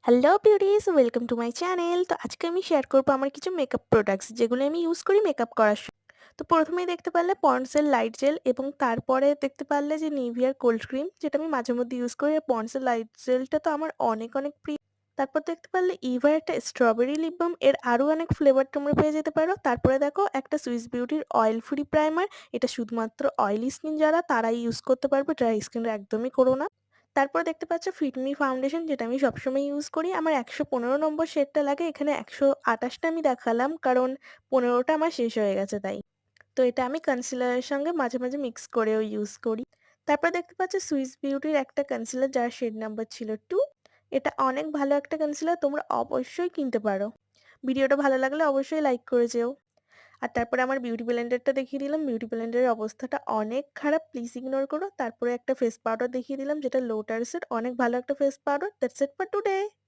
Hello beauties, welcome to my channel. তো আজকে আমি শেয়ার করবো আমার কিছু মেকআপ প্রোডাক্টস যেগুলো আমি ইউজ করি মেকআপ করার সময়। তো প্রথমেই দেখতে পারলে পন্ডসের লাইট জেল এবং তারপরে দেখতে পারলে যে নিভিয়ার কোল্ড ক্রিম, যেটা আমি মাঝে মধ্যে ইউজ করি। আর পন্ডসের লাইট জেলটা তো আমার অনেক অনেক প্রিয়। তারপর দেখতে পারলে ইভার একটা স্ট্রবেরি লিপ বাম, এর আরও অনেক ফ্লেভার তোমরা পেয়ে যেতে পারো। তারপরে দেখো একটা সুইস বিউটির অয়েল ফ্রি প্রাইমার, এটা শুধুমাত্র অয়েলি স্কিন যারা তারাই ইউজ করতে পারবে, ড্রাই স্কিনরা একদমই করো না। তারপর দেখতে পাচ্ছ ফিটমি ফাউন্ডেশন, যেটা আমি সবসময় ইউজ করি। আমার ১১৫ নম্বর শেডটা লাগে, এখানে ১২৮টা আমি দেখালাম কারণ ১৫টা আমার শেষ হয়ে গেছে তাই। তো এটা আমি কনসিলারের সঙ্গে মাঝে মাঝে মিক্স করেও ইউজ করি। তারপর দেখতে পাচ্ছ সুইস বিউটির একটা কনসিলার যার শেড নাম্বার ছিল 2। এটা অনেক ভালো একটা কনসিলার, তোমরা অবশ্যই কিনতে পারো। ভিডিওটা ভালো লাগলে অবশ্যই লাইক করে যেও। আর তারপরে আমার বিউটি ব্লেন্ডারটা দেখিয়ে দিলাম। বিউটি ব্লেন্ডারের অবস্থাটা অনেক খারাপ, প্লিজ ইগনোর করো। তারপরে একটা ফেস পাউডার দেখিয়ে দিলাম যেটা লোটাসের, অনেক ভালো একটা face powder. That's it for today.